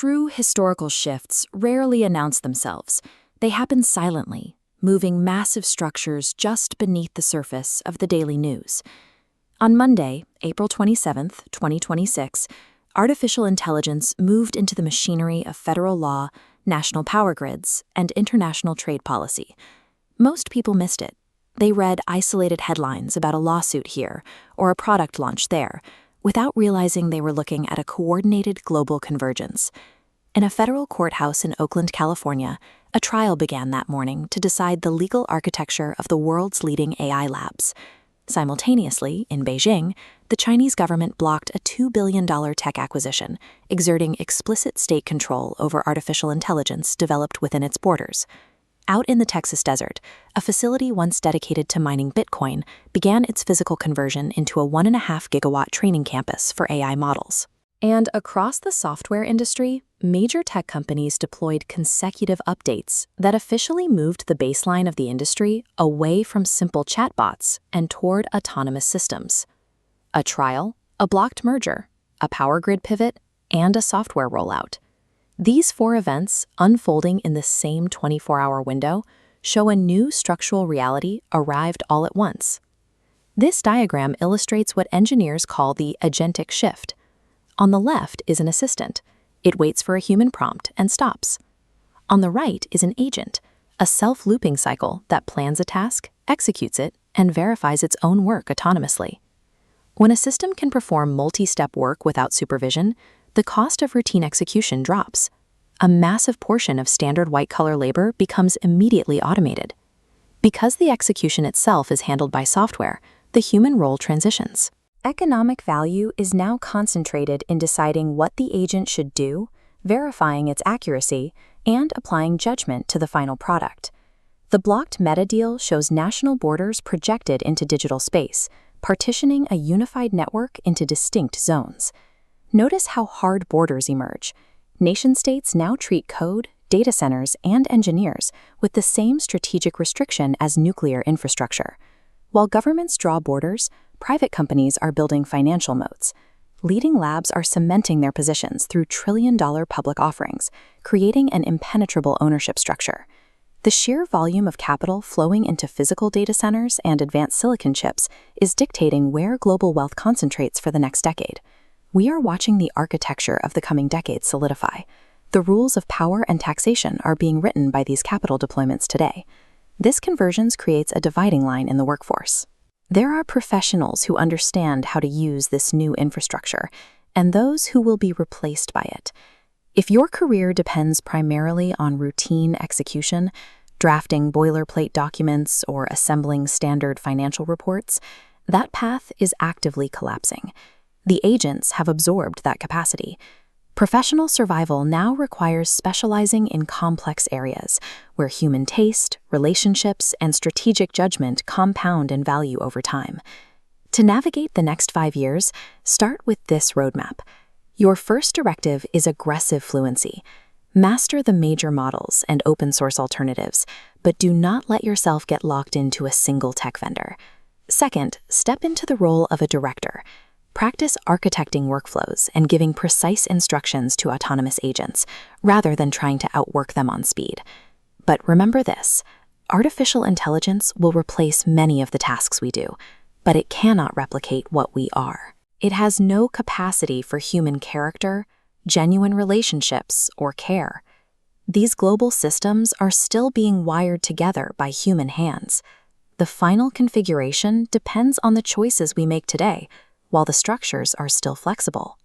True historical shifts rarely announce themselves. They happen silently, moving massive structures just beneath the surface of the daily news. On Monday, April 27, 2026, artificial intelligence moved into the machinery of federal law, national power grids, and international trade policy. Most people missed it. They read isolated headlines about a lawsuit here or a product launch there, without realizing they were looking at a coordinated global convergence. In a federal courthouse in Oakland, California, a trial began that morning to decide the legal architecture of the world's leading AI labs. Simultaneously, in Beijing, the Chinese government blocked a $2 billion tech acquisition, exerting explicit state control over artificial intelligence developed within its borders. Out in the Texas desert, a facility once dedicated to mining Bitcoin began its physical conversion into a 1.5 gigawatt training campus for AI models. And across the software industry, major tech companies deployed consecutive updates that officially moved the baseline of the industry away from simple chatbots and toward autonomous systems. A trial, a blocked merger, a power grid pivot, and a software rollout. These 4 events, unfolding in the same 24-hour window, show a new structural reality arrived all at once. This diagram illustrates what engineers call the agentic shift. On the left is an assistant. It waits for a human prompt and stops. On the right is an agent, a self-looping cycle that plans a task, executes it, and verifies its own work autonomously. When a system can perform multi-step work without supervision, the cost of routine execution drops. A massive portion of standard white-collar labor becomes immediately automated. Because the execution itself is handled by software, the human role transitions. Economic value is now concentrated in deciding what the agent should do, verifying its accuracy, and applying judgment to the final product. The blocked Meta deal shows national borders projected into digital space, partitioning a unified network into distinct zones. Notice how hard borders emerge. Nation-states now treat code, data centers, and engineers with the same strategic restriction as nuclear infrastructure. While governments draw borders, private companies are building financial moats. Leading labs are cementing their positions through trillion-dollar public offerings, creating an impenetrable ownership structure. The sheer volume of capital flowing into physical data centers and advanced silicon chips is dictating where global wealth concentrates for the next decade. We are watching the architecture of the coming decades solidify. The rules of power and taxation are being written by these capital deployments today. This convergence creates a dividing line in the workforce. There are professionals who understand how to use this new infrastructure, and those who will be replaced by it. If your career depends primarily on routine execution, drafting boilerplate documents or assembling standard financial reports, that path is actively collapsing. The agents have absorbed that capacity. Professional survival now requires specializing in complex areas where human taste, relationships, and strategic judgment compound in value over time. To navigate the next 5 years, start with this roadmap. Your first directive is aggressive fluency. Master the major models and open-source alternatives, but do not let yourself get locked into a single tech vendor. Second, step into the role of a director. Practice architecting workflows and giving precise instructions to autonomous agents, rather than trying to outwork them on speed. But remember this, artificial intelligence will replace many of the tasks we do, but it cannot replicate what we are. It has no capacity for human character, genuine relationships, or care. These global systems are still being wired together by human hands. The final configuration depends on the choices we make today, while the structures are still flexible.